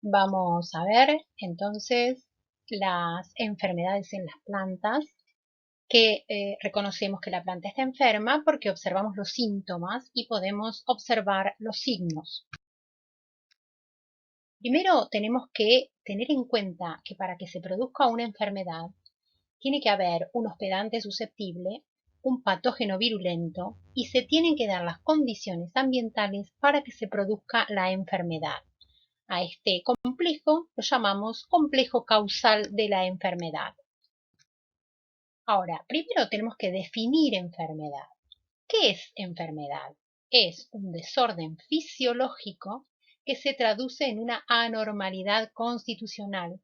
Vamos a ver entonces las enfermedades en las plantas, que reconocemos que la planta está enferma porque observamos los síntomas y podemos observar los signos. Primero tenemos que tener en cuenta que para que se produzca una enfermedad tiene que haber un hospedante susceptible, un patógeno virulento y se tienen que dar las condiciones ambientales para que se produzca la enfermedad. A este complejo lo llamamos complejo causal de la enfermedad. Ahora, primero tenemos que definir enfermedad. ¿Qué es enfermedad? Es un desorden fisiológico que se traduce en una anormalidad constitucional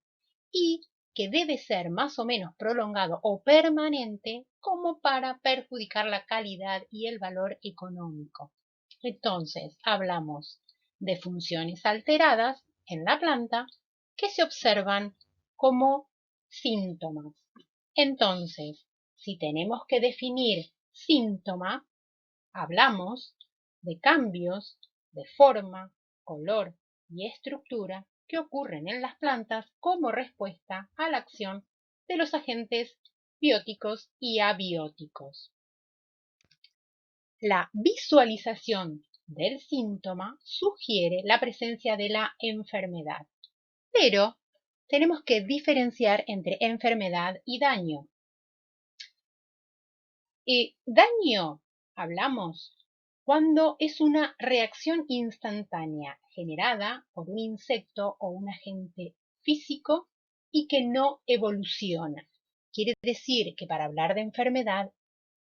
y que debe ser más o menos prolongado o permanente como para perjudicar la calidad y el valor económico. Entonces, hablamos de funciones alteradas en la planta que se observan como síntomas. Entonces, si tenemos que definir síntoma, hablamos de cambios de forma, color y estructura que ocurren en las plantas como respuesta a la acción de los agentes bióticos y abióticos. La visualización del síntoma sugiere la presencia de la enfermedad, pero tenemos que diferenciar entre enfermedad y daño. Daño, hablamos, cuando es una reacción instantánea generada por un insecto o un agente físico y que no evoluciona. Quiere decir que para hablar de enfermedad,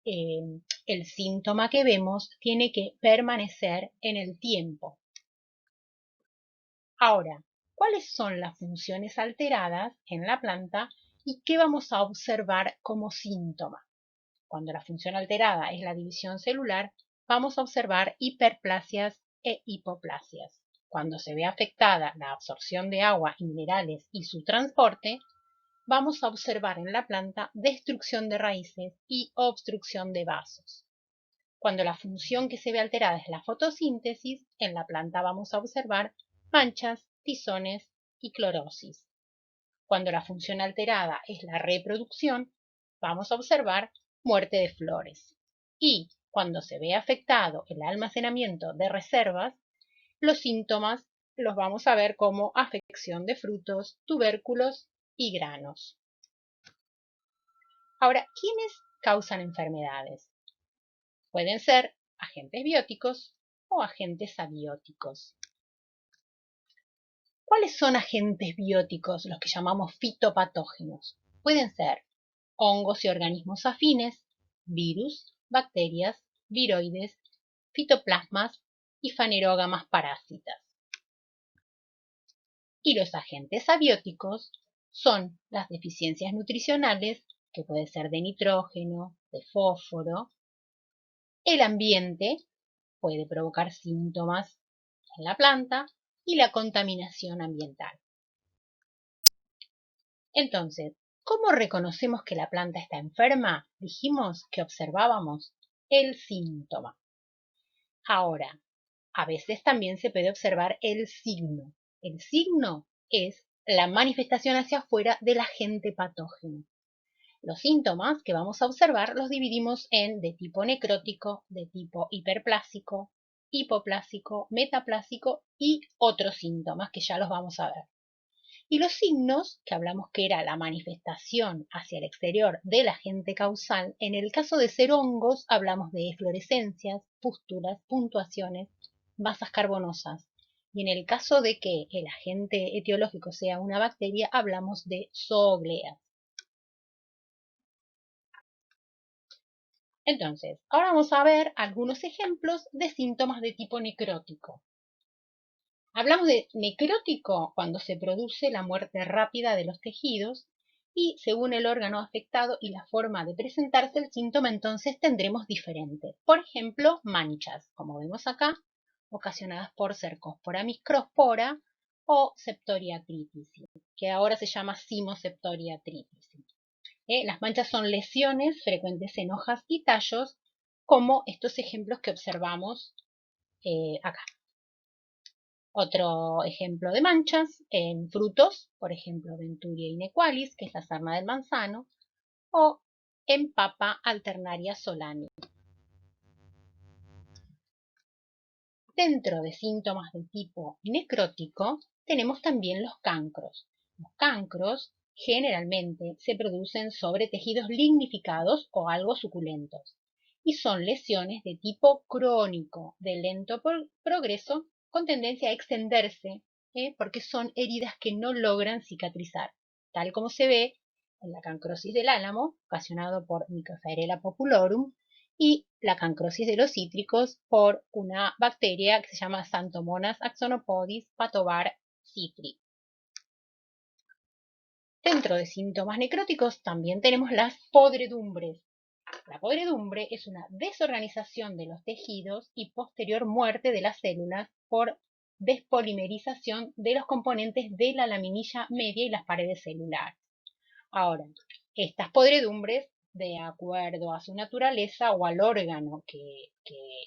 el síntoma que vemos tiene que permanecer en el tiempo. Ahora, ¿cuáles son las funciones alteradas en la planta y qué vamos a observar como síntoma? Cuando la función alterada es la división celular, vamos a observar hiperplasias e hipoplasias. Cuando se ve afectada la absorción de agua y minerales y su transporte, vamos a observar en la planta destrucción de raíces y obstrucción de vasos. Cuando la función que se ve alterada es la fotosíntesis, en la planta vamos a observar manchas, tizones y clorosis. Cuando la función alterada es la reproducción, vamos a observar muerte de flores. Y cuando se ve afectado el almacenamiento de reservas, los síntomas los vamos a ver como afección de frutos, tubérculos y granos. Ahora, ¿quiénes causan enfermedades? Pueden ser agentes bióticos o agentes abióticos. ¿Cuáles son agentes bióticos, los que llamamos fitopatógenos? Pueden ser hongos y organismos afines, virus, bacterias, viroides, fitoplasmas y fanerógamas parásitas. Y los agentes abióticos son las deficiencias nutricionales, que puede ser de nitrógeno, de fósforo. El ambiente puede provocar síntomas en la planta y la contaminación ambiental. Entonces, ¿cómo reconocemos que la planta está enferma? Dijimos que observábamos el síntoma. Ahora, a veces también se puede observar el signo. El signo es la manifestación hacia afuera del agente patógeno. Los síntomas que vamos a observar los dividimos en de tipo necrótico, de tipo hiperplásico, hipoplásico, metaplásico y otros síntomas que ya los vamos a ver. Y los signos, que hablamos que era la manifestación hacia el exterior del agente causal, en el caso de ser hongos hablamos de eflorescencias, pústulas, puntuaciones, basas carbonosas. Y en el caso de que el agente etiológico sea una bacteria, hablamos de zoogleas. Entonces, ahora vamos a ver algunos ejemplos de síntomas de tipo necrótico. Hablamos de necrótico cuando se produce la muerte rápida de los tejidos y según el órgano afectado y la forma de presentarse el síntoma, entonces tendremos diferentes. Por ejemplo, manchas, como vemos acá, ocasionadas por Cercospora microspora o Septoria tritici, que ahora se llama Cimoseptoria tritici. Las manchas son lesiones frecuentes en hojas y tallos, como estos ejemplos que observamos acá. Otro ejemplo de manchas en frutos, por ejemplo, Venturia inequalis, que es la sarna del manzano, o en papa Alternaria solani. Dentro de síntomas de tipo necrótico tenemos también los cancros. Los cancros generalmente se producen sobre tejidos lignificados o algo suculentos y son lesiones de tipo crónico, de lento progreso, con tendencia a extenderse, porque son heridas que no logran cicatrizar, tal como se ve en la cancrosis del álamo, ocasionado por Mycophaerella populorum, y la cancrosis de los cítricos por una bacteria que se llama Xanthomonas axonopodis patovar citri. Dentro de síntomas necróticos también tenemos las podredumbres. La podredumbre es una desorganización de los tejidos y posterior muerte de las células por despolimerización de los componentes de la laminilla media y las paredes celulares. Ahora, estas podredumbres, de acuerdo a su naturaleza o al órgano que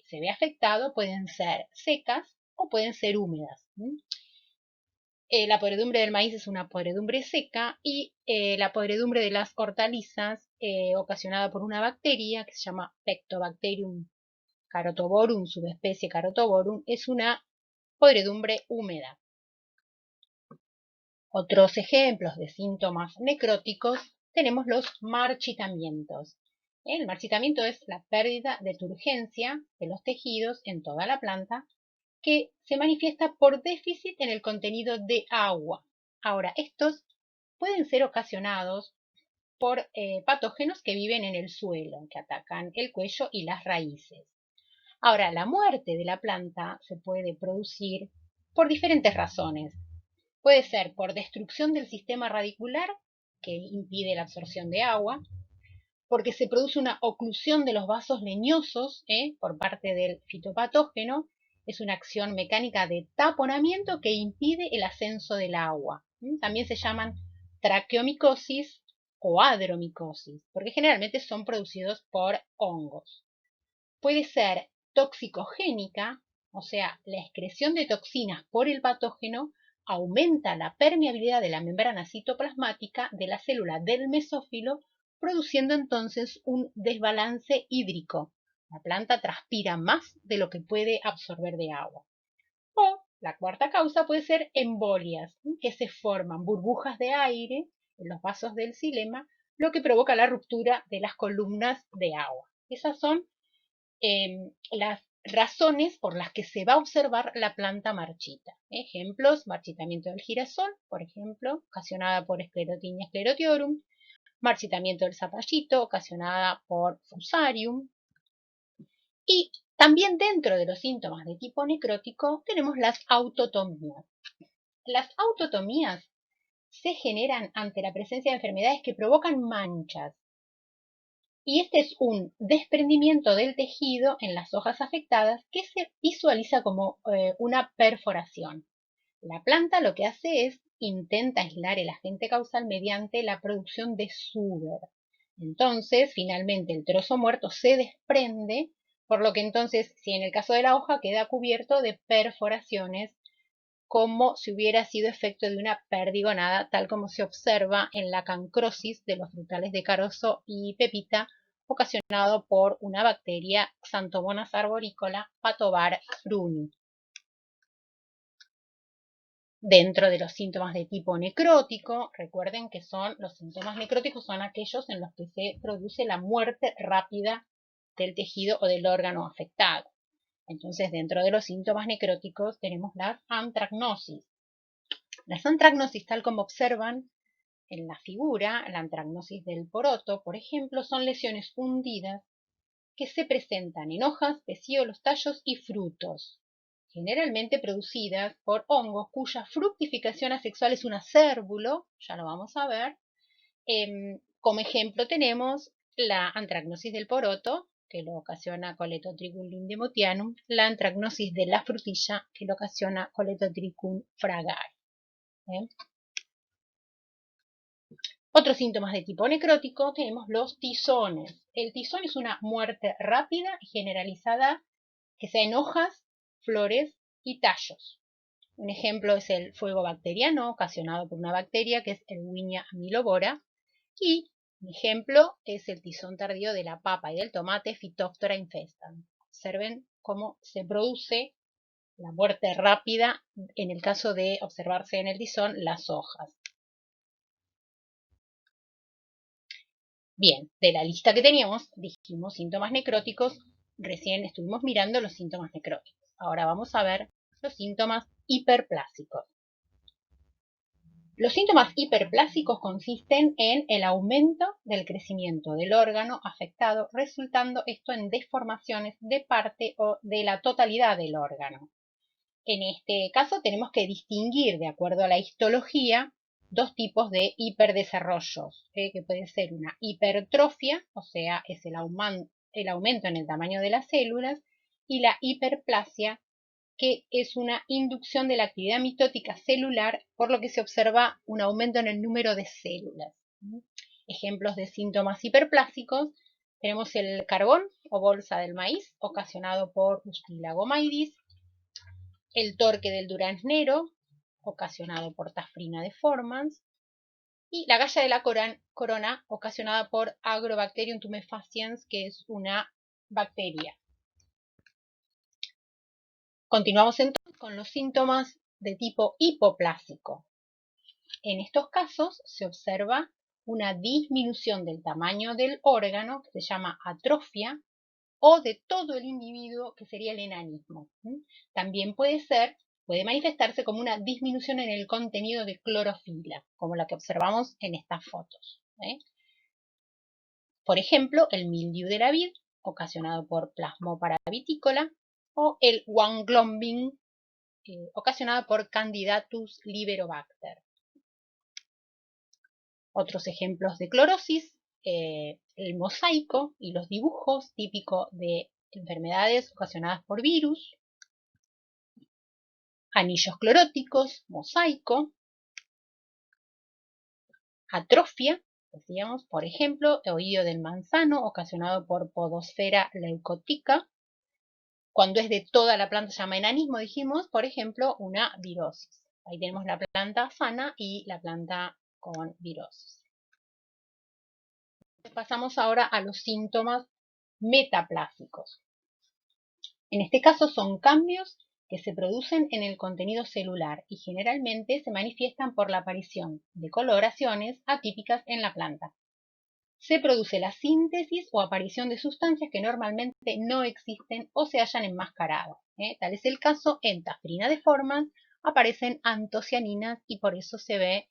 se ve afectado, pueden ser secas o pueden ser húmedas. La podredumbre del maíz es una podredumbre seca y la podredumbre de las hortalizas, ocasionada por una bacteria que se llama Pectobacterium carotoborum, subespecie carotoborum, es una podredumbre húmeda. Otros ejemplos de síntomas necróticos tenemos los marchitamientos. El marchitamiento es la pérdida de turgencia de los tejidos en toda la planta que se manifiesta por déficit en el contenido de agua. Ahora, estos pueden ser ocasionados por patógenos que viven en el suelo, que atacan el cuello y las raíces. Ahora, la muerte de la planta se puede producir por diferentes razones. Puede ser por destrucción del sistema radicular, que impide la absorción de agua, porque se produce una oclusión de los vasos leñosos por parte del fitopatógeno. Es una acción mecánica de taponamiento que impide el ascenso del agua. También se llaman traqueomicosis o adromicosis, porque generalmente son producidos por hongos. Puede ser toxicogénica, o sea, la excreción de toxinas por el patógeno aumenta la permeabilidad de la membrana citoplasmática de la célula del mesófilo, produciendo entonces un desbalance hídrico. La planta transpira más de lo que puede absorber de agua. O la cuarta causa puede ser embolias, que se forman burbujas de aire en los vasos del xilema, lo que provoca la ruptura de las columnas de agua. Esas son las razones por las que se va a observar la planta marchita. Ejemplos: marchitamiento del girasol, por ejemplo, ocasionada por Sclerotinia sclerotiorum; marchitamiento del zapallito, ocasionada por Fusarium. Y también dentro de los síntomas de tipo necrótico tenemos las autotomías. Las autotomías se generan ante la presencia de enfermedades que provocan manchas. Y este es un desprendimiento del tejido en las hojas afectadas que se visualiza como una perforación. La planta lo que hace es intenta aislar el agente causal mediante la producción de suber. Entonces, finalmente el trozo muerto se desprende, por lo que entonces, si en el caso de la hoja queda cubierto de perforaciones, como si hubiera sido efecto de una perdigonada, tal como se observa en la cancrosis de los frutales de carozo y pepita, ocasionado por una bacteria Xanthomonas arboricola patovar fruni. Dentro de los síntomas de tipo necrótico, recuerden que los síntomas necróticos son aquellos en los que se produce la muerte rápida del tejido o del órgano afectado. Entonces, dentro de los síntomas necróticos tenemos la antracnosis. La antracnosis, tal como observan en la figura, la antracnosis del poroto, por ejemplo, son lesiones hundidas que se presentan en hojas, pecíolos, tallos y frutos, generalmente producidas por hongos cuya fructificación asexual es un acérbulo, ya lo vamos a ver. Como ejemplo tenemos la antracnosis del poroto, que lo ocasiona Coletotrichum lindemuthianum, la antracnosis de la frutilla, que lo ocasiona Coletotrichum fragae. Otros síntomas de tipo necrótico tenemos los tizones. El tizón es una muerte rápida y generalizada que sea en hojas, flores y tallos. Un ejemplo es el fuego bacteriano ocasionado por una bacteria que es Erwinia amylovora. Y un ejemplo es el tizón tardío de la papa y del tomate, Phytophthora infestans. Observen cómo se produce la muerte rápida en el caso de observarse en el tizón las hojas. Bien, de la lista que teníamos, dijimos síntomas necróticos, recién estuvimos mirando los síntomas necróticos. Ahora vamos a ver los síntomas hiperplásicos. Los síntomas hiperplásicos consisten en el aumento del crecimiento del órgano afectado, resultando esto en deformaciones de parte o de la totalidad del órgano. En este caso tenemos que distinguir, de acuerdo a la histología, dos tipos de hiperdesarrollos, que puede ser una hipertrofia, o sea, es el aumento en el tamaño de las células, y la hiperplasia, que es una inducción de la actividad mitótica celular, por lo que se observa un aumento en el número de células. Ejemplos de síntomas hiperplásicos: tenemos el carbón o bolsa del maíz, ocasionado por Ustilagomyces, el torque del duraznero, ocasionado por Tafrina deformans, y la galla de la corona, ocasionada por Agrobacterium tumefaciens, que es una bacteria. Continuamos entonces con los síntomas de tipo hipoplásico. En estos casos se observa una disminución del tamaño del órgano, que se llama atrofia, o de todo el individuo, que sería el enanismo. También puede manifestarse como una disminución en el contenido de clorofila, como la que observamos en estas fotos. Por ejemplo, el mildiu de la vid, ocasionado por Plasmopara vitícola, o el Wanglombing, ocasionado por Candidatus liberobacter. Otros ejemplos de clorosis: el mosaico y los dibujos típicos de enfermedades ocasionadas por virus, anillos cloróticos, mosaico, atrofia, decíamos, por ejemplo, oído del manzano ocasionado por Podosfera leucotica. Cuando es de toda la planta se llama enanismo, dijimos, por ejemplo, una virosis. Ahí tenemos la planta sana y la planta con virosis. Pasamos ahora a los síntomas metaplásicos. En este caso son cambios que se producen en el contenido celular y generalmente se manifiestan por la aparición de coloraciones atípicas en la planta. Se produce la síntesis o aparición de sustancias que normalmente no existen o se hallan enmascaradas. Tal es el caso en Tafrina deformans, aparecen antocianinas y por eso se ve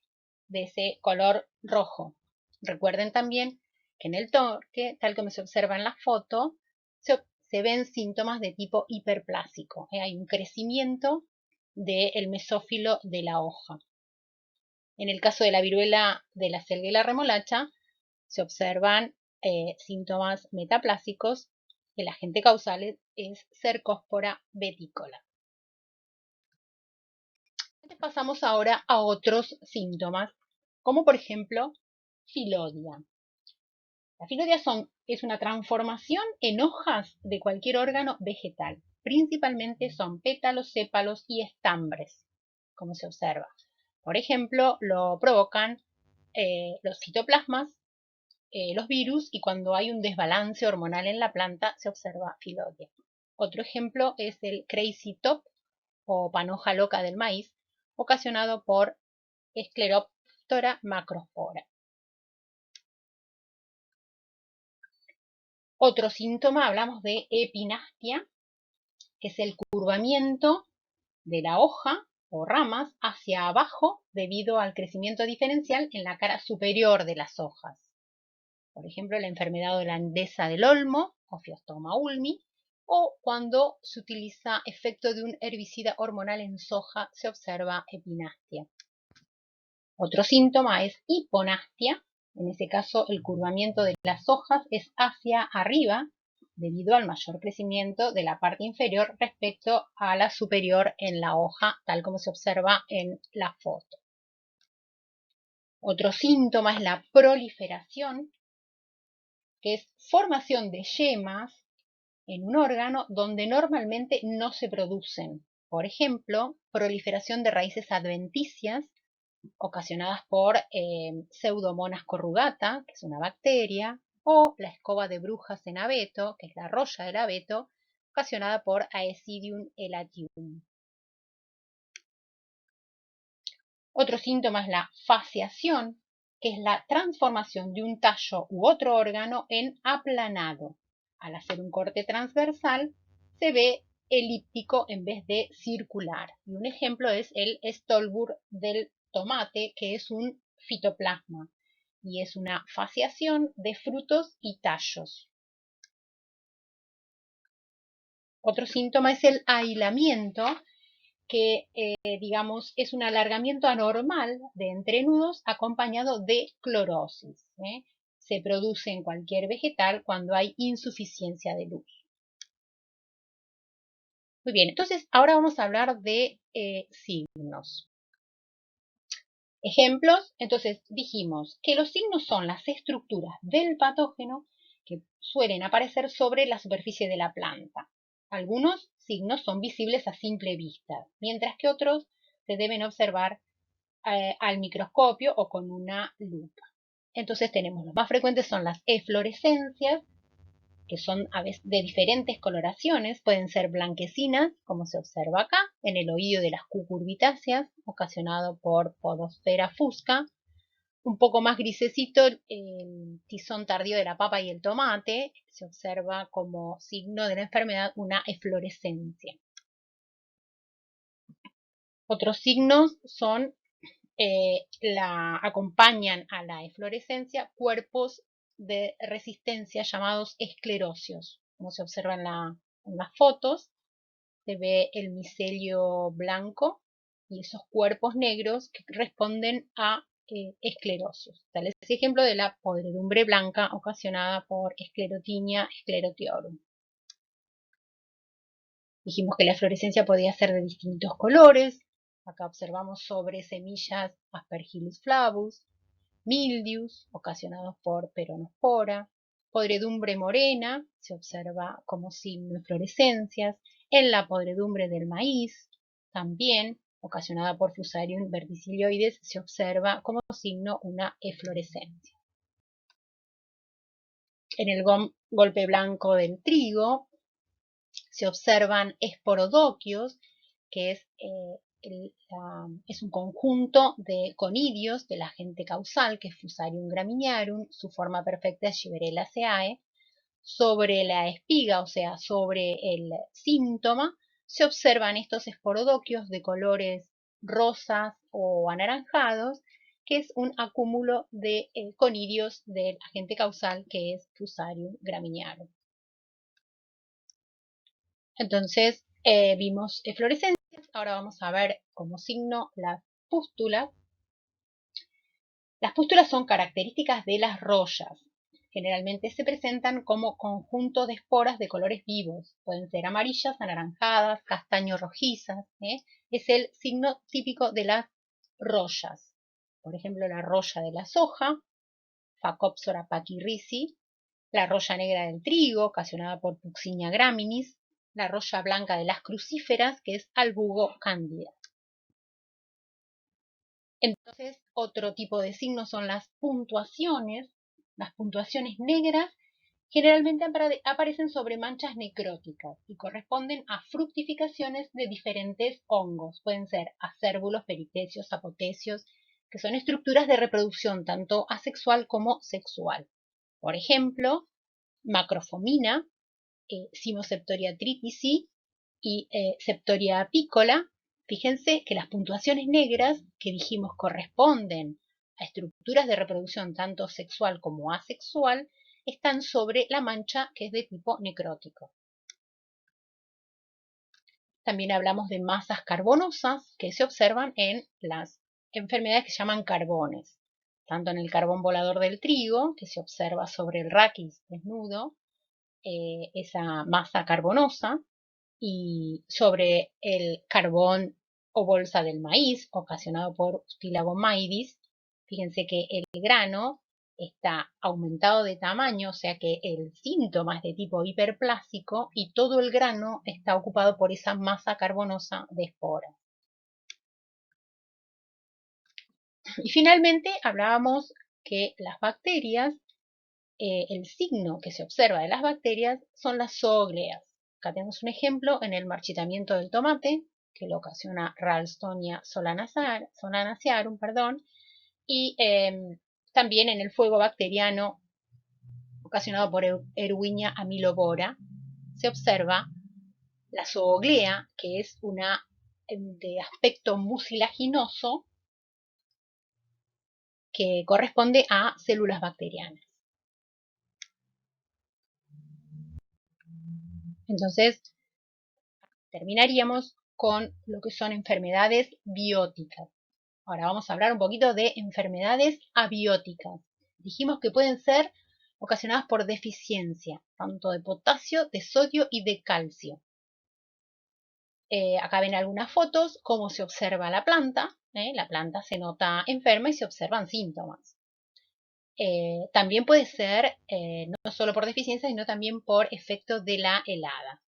de ese color rojo. Recuerden también que en el torque, tal como se observa en la foto, se ven síntomas de tipo hiperplásico. Hay un crecimiento del mesófilo de la hoja. En el caso de la viruela de la selga y la remolacha, se observan síntomas metaplásicos. El agente causal es Cercospora betícola. Pasamos ahora a otros síntomas, como por ejemplo filodia. La filodia es una transformación en hojas de cualquier órgano vegetal. Principalmente son pétalos, sépalos y estambres, como se observa. Por ejemplo, lo provocan los fitoplasmas, los virus, y cuando hay un desbalance hormonal en la planta se observa filodia. Otro ejemplo es el crazy top o panoja loca del maíz, ocasionado por Scleroptora macrospora. Otro síntoma, hablamos de epinastia, que es el curvamiento de la hoja o ramas hacia abajo debido al crecimiento diferencial en la cara superior de las hojas. Por ejemplo, la enfermedad holandesa del olmo, Ophiostoma ulmi, o cuando se utiliza efecto de un herbicida hormonal en soja, se observa epinastia. Otro síntoma es hiponastia. En ese caso, el curvamiento de las hojas es hacia arriba debido al mayor crecimiento de la parte inferior respecto a la superior en la hoja, tal como se observa en la foto. Otro síntoma es la proliferación, que es formación de yemas en un órgano donde normalmente no se producen. Por ejemplo, proliferación de raíces adventicias ocasionadas por Pseudomonas corrugata, que es una bacteria, o la escoba de brujas en abeto, que es la roya del abeto, ocasionada por Aesidium elatium. Otro síntoma es la fasciación, que es la transformación de un tallo u otro órgano en aplanado. Al hacer un corte transversal, se ve elíptico en vez de circular. Y un ejemplo es el Stolbur del tomate, que es un fitoplasma y es una fasciación de frutos y tallos. Otro síntoma es el ahilamiento, que digamos es un alargamiento anormal de entrenudos acompañado de clorosis. Se produce en cualquier vegetal cuando hay insuficiencia de luz. Muy bien, entonces ahora vamos a hablar de signos. Ejemplos, entonces dijimos que los signos son las estructuras del patógeno que suelen aparecer sobre la superficie de la planta. Algunos signos son visibles a simple vista, mientras que otros se deben observar al microscopio o con una lupa. Entonces tenemos los más frecuentes son las eflorescencias, que son a veces de diferentes coloraciones, pueden ser blanquecinas, como se observa acá, en el oído de las cucurbitáceas, ocasionado por Podosfera fusca, un poco más grisecito el tizón tardío de la papa y el tomate, se observa como signo de la enfermedad una eflorescencia. Otros signos son acompañan a la eflorescencia cuerpos de resistencia llamados esclerosios. Como se observa en las fotos, se ve el micelio blanco y esos cuerpos negros que responden a esclerosios. Tal es el ejemplo de la podredumbre blanca ocasionada por Sclerotinia sclerotiorum. Dijimos que la fluorescencia podía ser de distintos colores. Acá observamos sobre semillas Aspergillus flavus, mildius ocasionados por peronospora, podredumbre morena se observa como signo de fluorescencias, en la podredumbre del maíz también ocasionada por Fusarium verticilloides se observa como signo una eflorescencia. En el golpe blanco del trigo se observan esporodoquios, que es un conjunto de conidios del agente causal, que es Fusarium graminearum, su forma perfecta es Gibberella-Seae. Sobre la espiga, o sea, sobre el síntoma, se observan estos esporodoquios de colores rosas o anaranjados, que es un acúmulo de conidios del agente causal, que es Fusarium graminearum. Entonces, vimos eflorescencias, ahora vamos a ver como signo las pústulas. Las pústulas son características de las rollas. Generalmente se presentan como conjuntos de esporas de colores vivos. Pueden ser amarillas, anaranjadas, castaño rojizas. Es el signo típico de las rollas. Por ejemplo, la rolla de la soja, Phacopsora pachyrhizi, la roya negra del trigo, ocasionada por Puccinia graminis, la roya blanca de las crucíferas, que es Albugo candida. Entonces, otro tipo de signos son las puntuaciones. Las puntuaciones negras generalmente aparecen sobre manchas necróticas y corresponden a fructificaciones de diferentes hongos. Pueden ser acérbulos, peripecios, apotecios, que son estructuras de reproducción tanto asexual como sexual. Por ejemplo, macrofomina, Cimoseptoria tritici y Septoria apicola. Fíjense que las puntuaciones negras que dijimos corresponden a estructuras de reproducción tanto sexual como asexual están sobre la mancha que es de tipo necrótico. También hablamos de masas carbonosas que se observan en las enfermedades que se llaman carbones, tanto en el carbón volador del trigo, que se observa sobre el raquis desnudo, esa masa carbonosa, y sobre el carbón o bolsa del maíz ocasionado por Stillagommaidis. Fíjense que el grano está aumentado de tamaño, o sea que el síntoma es de tipo hiperplásico y todo el grano está ocupado por esa masa carbonosa de esporas. Y finalmente hablábamos que las bacterias, el signo que se observa de las bacterias son las zoogleas. Acá tenemos un ejemplo en el marchitamiento del tomate, que lo ocasiona Ralstonia solanacearum, y también en el fuego bacteriano ocasionado por Erwinia amylovora, se observa la zooglea, que es una de aspecto mucilaginoso que corresponde a células bacterianas. Entonces, terminaríamos con lo que son enfermedades bióticas. Ahora vamos a hablar un poquito de enfermedades abióticas. Dijimos que pueden ser ocasionadas por deficiencia, tanto de potasio, de sodio y de calcio. Acá ven algunas fotos, cómo se observa la planta. La planta se nota enferma y se observan síntomas. También puede ser no solo por deficiencia, sino también por efecto de la helada.